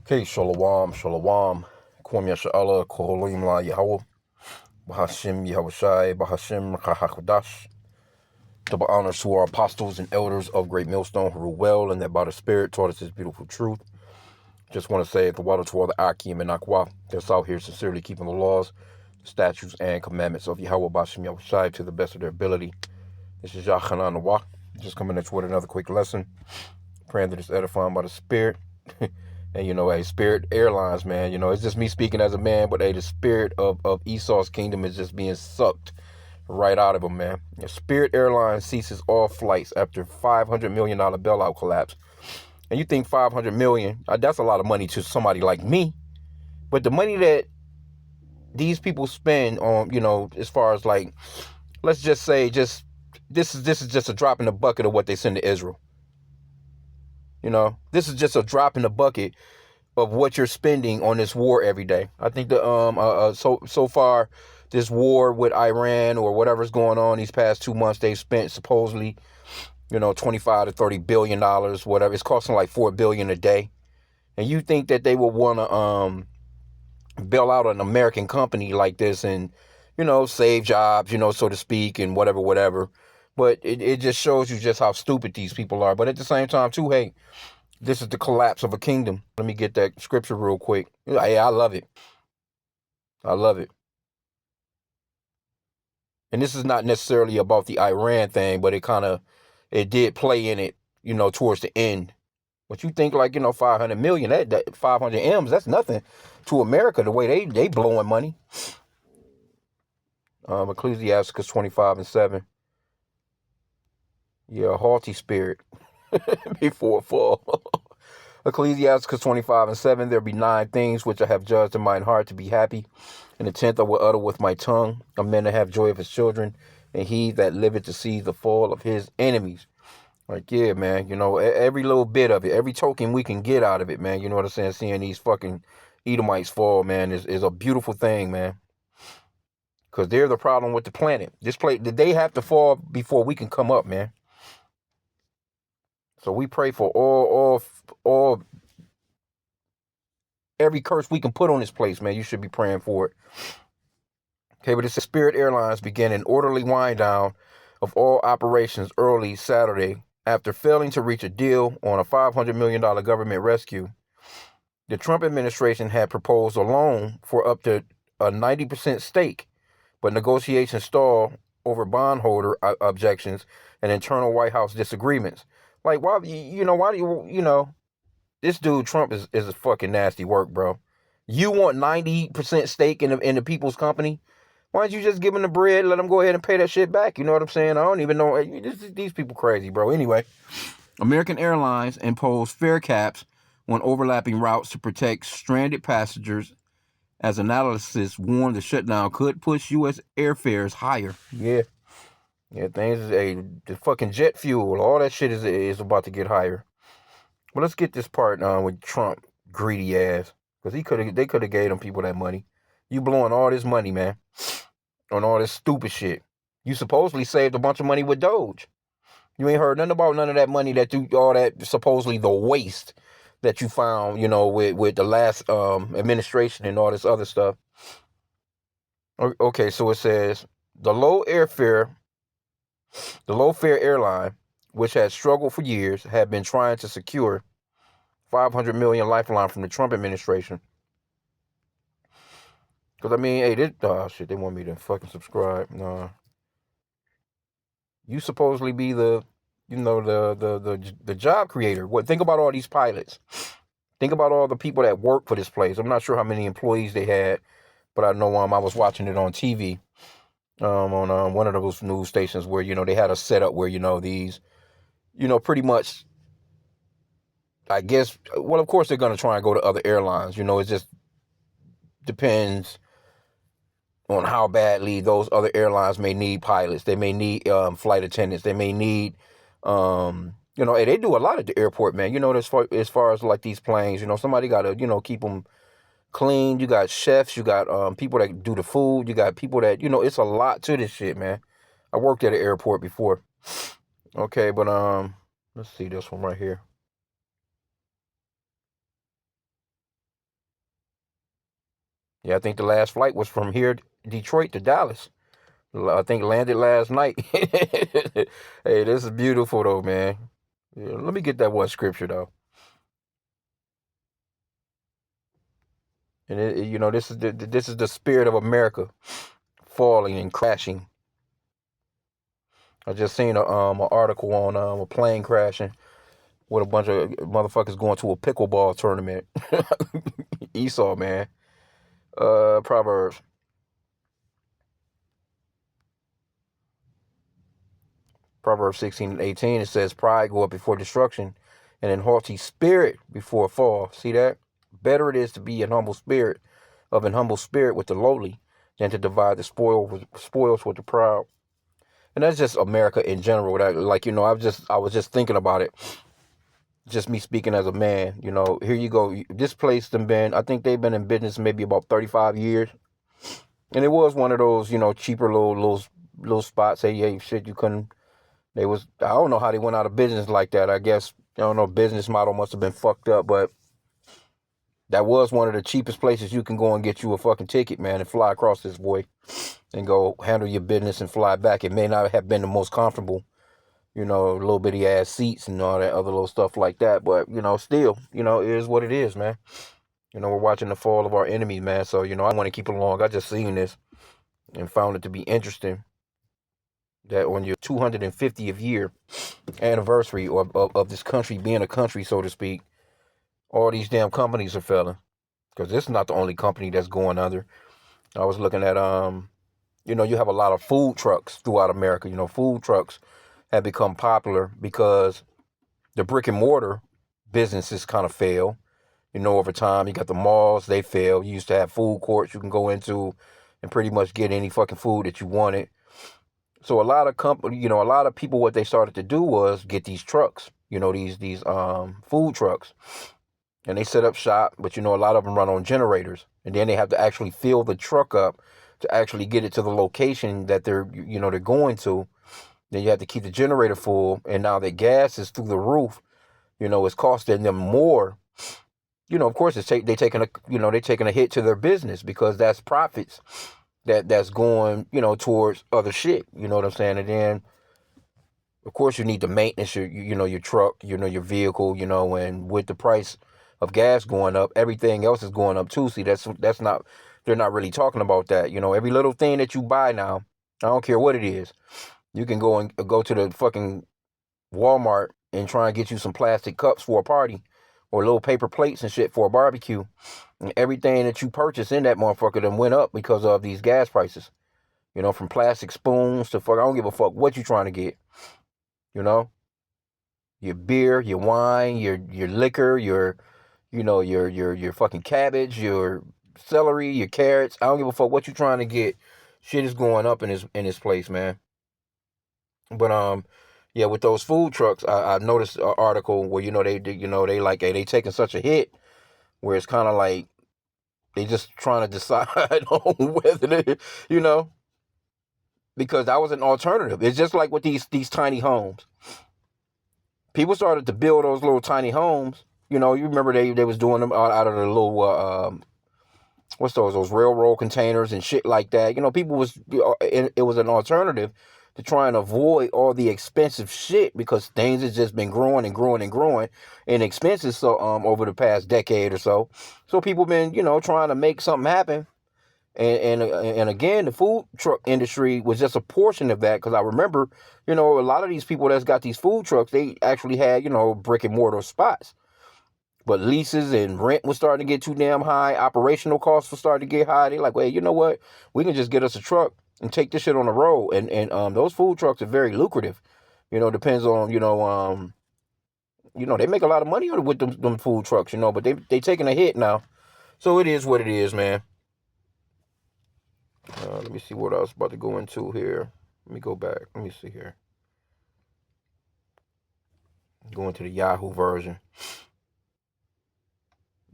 Okay, Shalom, Shalom. Kwam Yasha'Allah, Koholim La Yahweh, Bahashim Yahushai, Bahashim Kahakudash. Double honors to our apostles and elders of Great Millstone who rule well and that by the Spirit taught us this beautiful truth. Just want to say the water to all the Akim and Akwa that's out here sincerely keeping the laws, statutes, and commandments of Yahweh Bahashim Yahushai to the best of their ability. This is Yachanan Nawah. Just coming at you with another quick lesson. Praying that it's edifying by the Spirit. And, hey, Spirit Airlines, man, it's just me speaking as a man, but, hey, the spirit of Esau's kingdom is just being sucked right out of him, man. Spirit Airlines ceases all flights after $500 million bailout collapse. And you think $500 million, that's a lot of money to somebody like me. But the money that these people spend on, as far as like, let's just say this is just a drop in the bucket of what they send to Israel. This is just a drop in the bucket of what you're spending on this war every day. I think so far this war with Iran or whatever's going on these past 2 months, they've spent supposedly, 25 to 30 billion dollars, whatever. It's costing like 4 billion a day. And you think that they would want to bail out an American company like this and, save jobs, so to speak, and whatever. But it just shows you just how stupid these people are. But at the same time, too, hey, this is the collapse of a kingdom. Let me get that scripture real quick. Yeah, I love it. I love it. And this is not necessarily about the Iran thing, but it did play in it, towards the end. But you think like, 500 million, that 500 M's, that's nothing to America, the way they blowing money. Ecclesiasticus 25:7. Yeah, a haughty spirit before a fall. Ecclesiasticus 25:7. There be 9 things which I have judged in mine heart to be happy, and the 10th I will utter with my tongue. A man to have joy of his children, and he that liveth to see the fall of his enemies. Like, yeah, man, every little bit of it, every token we can get out of it, man. You know what I'm saying? Seeing these fucking Edomites fall, man, is a beautiful thing, man. Because they're the problem with the planet. They have to fall before we can come up, man. So we pray for all every curse we can put on this place, man. You should be praying for it. Okay, but it's Spirit Airlines began an orderly wind down of all operations early Saturday after failing to reach a deal on a $500 million government rescue. The Trump administration had proposed a loan for up to a 90% stake, but negotiations stalled over bondholder objections and internal White House disagreements. Like, why do you, this dude Trump is a fucking nasty work, bro. You want 90% stake in the people's company? Why don't you just give them the bread, let them go ahead and pay that shit back? You know what I'm saying? I don't even know. These people crazy, bro. Anyway, American Airlines imposed fare caps on overlapping routes to protect stranded passengers, as analysis warned the shutdown could push U.S. airfares higher. Yeah, the fucking jet fuel, all that shit is about to get higher. But let's get this part with Trump, greedy ass, because they could have gave them people that money. You blowing all this money, man, on all this stupid shit. You supposedly saved a bunch of money with Doge. You ain't heard nothing about none of that money all that supposedly the waste that you found, with the last administration and all this other stuff. Okay, so it says the low fare airline, which had struggled for years, had been trying to secure $500 million lifeline from the Trump administration. Because, hey, they want me to fucking subscribe. Nah. You supposedly be the job creator. Think about all these pilots. Think about all the people that work for this place. I'm not sure how many employees they had, but I know I was watching it on TV, on one of those news stations where, they had a setup where, these, pretty much, I guess, well, of course they're going to try and go to other airlines. It just depends on how badly those other airlines may need pilots. They may need flight attendants. They may need, they do a lot at the airport, man. As far as like these planes, somebody got to, keep them clean. You got chefs. You got people that do the food. You got people that, it's a lot to this shit, man. I worked at an airport before. Okay, but let's see this one right here. Yeah, I think the last flight was from here, Detroit to Dallas. I think landed last night. Hey, this is beautiful though, man. Yeah, let me get that one scripture though. And this is the spirit of America falling and crashing. I just seen a an article on a plane crashing with a bunch of motherfuckers going to a pickleball tournament. Esau, man. Proverbs. Proverbs 16:18. It says, "Pride go up before destruction, and an haughty spirit before a fall." See that? Better it is to be an humble spirit with the lowly, than to divide the spoils with the proud. And that's just America in general. Like I was just thinking about it. Just me speaking as a man. Here you go. This place I think they've been in business maybe about 35 years, and it was one of those cheaper little spots. Hey, shit, you couldn't. I don't know how they went out of business like that. I guess I don't know. Business model must have been fucked up, but that was one of the cheapest places you can go and get you a fucking ticket, man, and fly across this boy and go handle your business and fly back. It may not have been the most comfortable, little bitty ass seats and all that other little stuff like that. But, still, it is what it is, man. We're watching the fall of our enemies, man. So, I want to keep it along. I just seen this and found it to be interesting that on your 250th year anniversary of this country being a country, so to speak, all these damn companies are failing. Because this is not the only company that's going under. I was looking at, you have a lot of food trucks throughout America. Food trucks have become popular because the brick and mortar businesses kind of fail. Over time, you got the malls, they fail. You used to have food courts you can go into and pretty much get any fucking food that you wanted. So a lot of people, what they started to do was get these trucks, these food trucks. And they set up shop, but a lot of them run on generators. And then they have to actually fill the truck up to actually get it to the location that they're going to. Then you have to keep the generator full. And now that gas is through the roof, it's costing them more. Of course, they're taking a hit to their business because that's profits that's going, towards other shit. You know what I'm saying? And then, of course, you need to maintenance your truck, your vehicle, and with the price of gas going up, everything else is going up too. See, that's not, they're not really talking about that. Every little thing that you buy now, I don't care what it is, you can go to the fucking Walmart and try and get you some plastic cups for a party or little paper plates and shit for a barbecue. And everything that you purchase in that motherfucker then went up because of these gas prices. From plastic spoons to I don't give a fuck what you trying to get. Your beer, your wine, your liquor, your fucking cabbage, your celery, your carrots. I don't give a fuck what you trying to get. Shit is going up in this place, man. But yeah, with those food trucks, I noticed an article where they like they taking such a hit where it's kind of like they just trying to decide on whether because that was an alternative. It's just like with these tiny homes. People started to build those little tiny homes. You remember they was doing them out of the little what's those railroad containers and shit like that. People it was an alternative to try and avoid all the expensive shit because things has just been growing and growing and growing in expenses. So over the past decade or so, people been trying to make something happen. And again, the food truck industry was just a portion of that because I remember, a lot of these people that's got these food trucks, they actually had, brick and mortar spots. But leases and rent was starting to get too damn high. Operational costs were starting to get high. They're like, well, you know what? We can just get us a truck and take this shit on the road. And those food trucks are very lucrative. Depends on, they make a lot of money with them food trucks, but they taking a hit now. So it is what it is, man. Let me see what I was about to go into here. Let me go back. Let me see here. Go into the Yahoo version.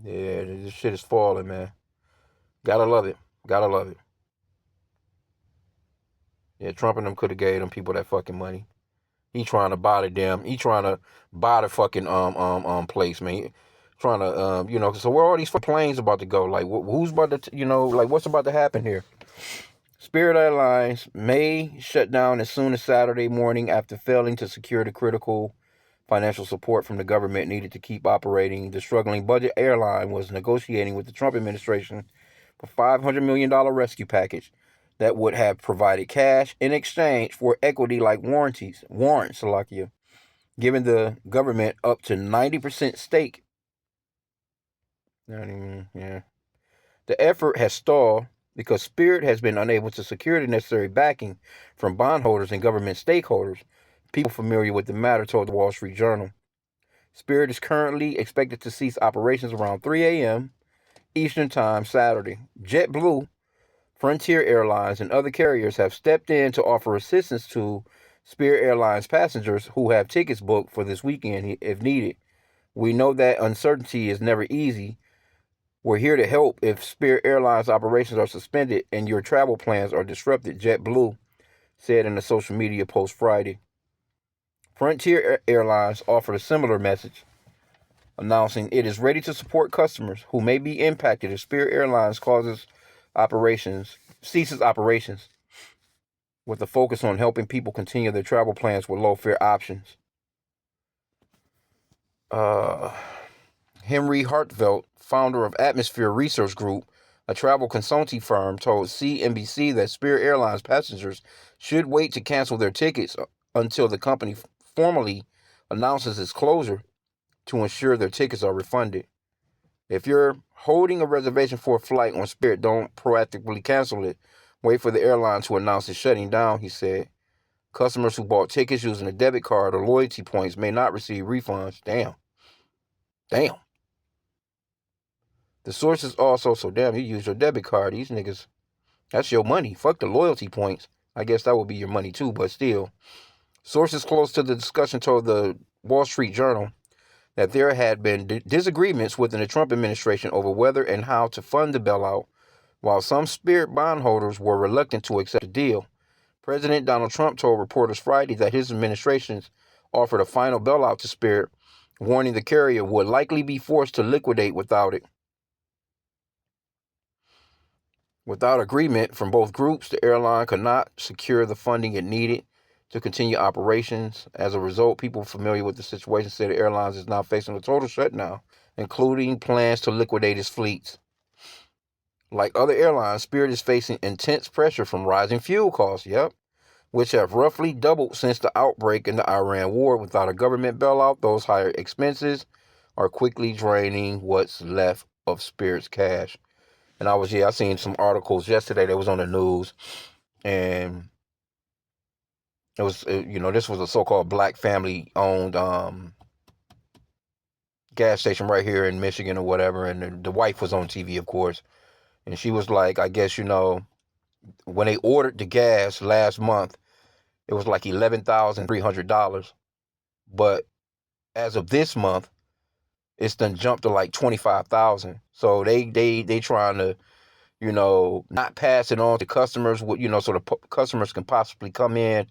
Yeah, this shit is falling, man. Gotta love it. Gotta love it. Yeah, Trump and them could have gave them people that fucking money. He trying to buy the fucking place, man. trying to, so where are all these planes about to go? Like, who's about to, like, what's about to happen here? Spirit Airlines may shut down as soon as Saturday morning after failing to secure the critical financial support from the government needed to keep operating. The struggling budget airline was negotiating with the Trump administration for $500 million rescue package that would have provided cash in exchange for equity-like warrants, Salakia, giving the government up to 90% stake. Yeah. The effort has stalled because Spirit has been unable to secure the necessary backing from bondholders and government stakeholders. People familiar with the matter told the Wall Street Journal. Spirit is currently expected to cease operations around 3 a.m. Eastern Time Saturday. JetBlue, Frontier Airlines, and other carriers have stepped in to offer assistance to Spirit Airlines passengers who have tickets booked for this weekend if needed. We know that uncertainty is never easy. We're here to help if Spirit Airlines operations are suspended and your travel plans are disrupted, JetBlue said in a social media post Friday. Frontier Airlines offered a similar message, announcing it is ready to support customers who may be impacted if Spirit Airlines ceases operations, with a focus on helping people continue their travel plans with low-fare options. Henry Hartvelt, founder of Atmosphere Research Group, a travel consulting firm, told CNBC that Spirit Airlines passengers should wait to cancel their tickets until the company formally announces its closure to ensure their tickets are refunded. If you're holding a reservation for a flight on Spirit, don't proactively cancel it. Wait for the airline to announce it's shutting down, he said. Customers who bought tickets using a debit card or loyalty points may not receive refunds. Damn. The sources also, you use your debit card. These niggas, that's your money. Fuck the loyalty points. I guess that would be your money too, but still. Sources close to the discussion told the Wall Street Journal that there had been disagreements within the Trump administration over whether and how to fund the bailout, while some Spirit bondholders were reluctant to accept the deal. President Donald Trump told reporters Friday that his administration offered a final bailout to Spirit, warning the carrier would likely be forced to liquidate without it. Without agreement from both groups, the airline could not secure the funding it needed to continue operations. As a result, people familiar with the situation said the airlines is now facing a total shutdown, including plans to liquidate its fleets. Like other airlines, Spirit is facing intense pressure from rising fuel costs, which have roughly doubled since the outbreak in the Iran war. Without a government bailout, those higher expenses are quickly draining what's left of Spirit's cash. And I seen some articles yesterday that was on the news, and it was, this was a so-called black family-owned gas station right here in Michigan or whatever, and the wife was on TV, of course, and she was like, I guess, when they ordered the gas last month, it was like $11,300, but as of this month, it's done jumped to like $25,000. So they trying to, not pass it on to customers, so the customers can possibly come in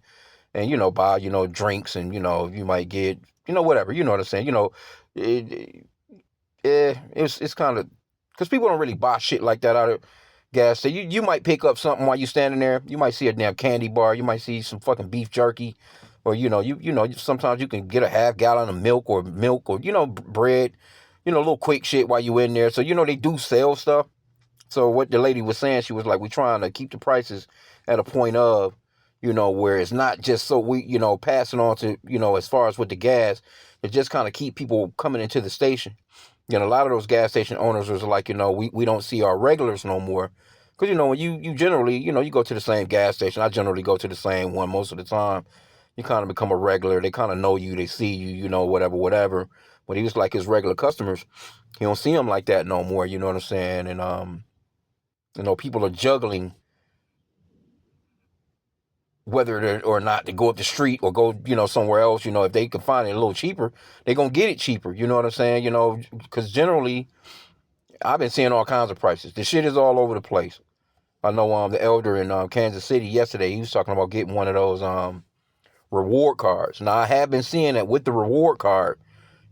and, buy, drinks and, you might get, whatever, you know what I'm saying? It's kind of, because people don't really buy shit like that out of gas. So you might pick up something while you're standing there. You might see a damn candy bar. You might see some fucking beef jerky. Or, sometimes you can get a half gallon of milk or, bread, a little quick shit while you in there. So, they do sell stuff. So what the lady was saying, she was like, we're trying to keep the prices at a point of, where it's not just so we, passing on to, as far as with the gas, it just kind of keep people coming into the station. A lot of those gas station owners was like, we don't see our regulars no more. Because, when you generally, you go to the same gas station. I generally go to the same one most of the time. You kind of become a regular. They kind of know you. They see you, whatever. But he was like his regular customers. He don't see them like that no more. You know what I'm saying? And, people are juggling whether or not to go up the street or go, somewhere else. If they can find it a little cheaper, they're going to get it cheaper. You know what I'm saying? Because generally, I've been seeing all kinds of prices. The shit is all over the place. I know the elder in Kansas City yesterday, he was talking about getting one of those reward cards. Now, I have been seeing that with the reward card,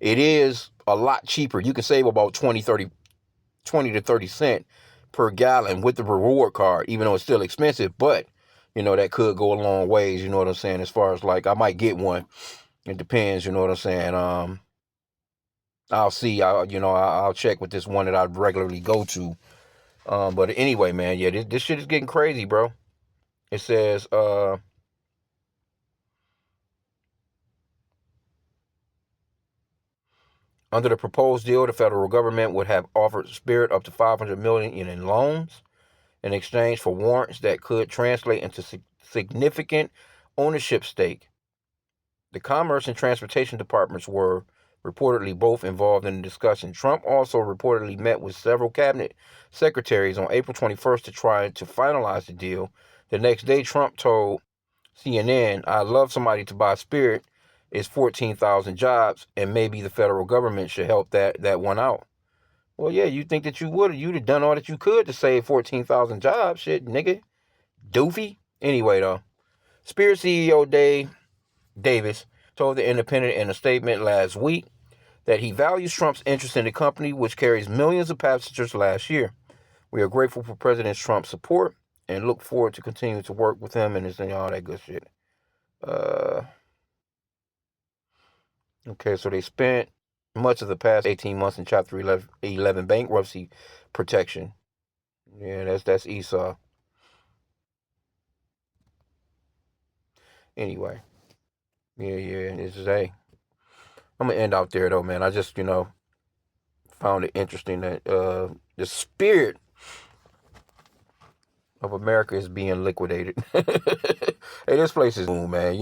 it is a lot cheaper. You can save about 20 to 30 cents per gallon with the reward card, even though it's still expensive. But, that could go a long ways, you know what I'm saying? As far as like, I might get one. It depends, you know what I'm saying? I'll see. I'll check with this one that I regularly go to. But anyway, man, yeah, this shit is getting crazy, bro. It says, under the proposed deal, the federal government would have offered Spirit up to $500 million in loans in exchange for warrants that could translate into significant ownership stake. The Commerce and Transportation Departments were reportedly both involved in the discussion. Trump also reportedly met with several cabinet secretaries on April 21st to try to finalize the deal. The next day, Trump told CNN, "I'd love somebody to buy Spirit. It's 14,000 jobs, and maybe the federal government should help that one out." Well, yeah, you think that you'd have done all that you could to save 14,000 jobs, shit, nigga, doofy. Anyway, though, Spirit CEO Dave Davis told The Independent in a statement last week that he values Trump's interest in the company, which carries millions of passengers last year. "We are grateful for President Trump's support and look forward to continuing to work with him," and all that good shit. Okay, so they spent much of the past 18 months in Chapter 11 bankruptcy protection. Yeah, that's Esau. Anyway, yeah, it's just, hey, I'm gonna end out there though, man. I just, found it interesting that the spirit of America is being liquidated. Hey, this place is boom, man.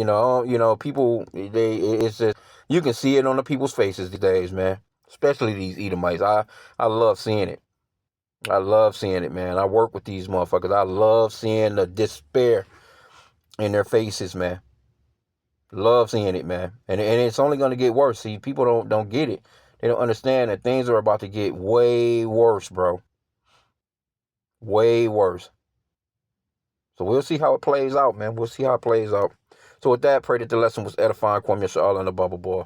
People, it's just, you can see it on the people's faces these days, man. Especially these Edomites. I love seeing it. I love seeing it, man. I work with these motherfuckers. I love seeing the despair in their faces, man. Love seeing it, man. And it's only gonna get worse. See, people don't get it. They don't understand that things are about to get way worse, bro. Way worse. So we'll see how it plays out, man. We'll see how it plays out. So with that, pray that the lesson was edifying. Kwame Yashala and the Bubble Boy.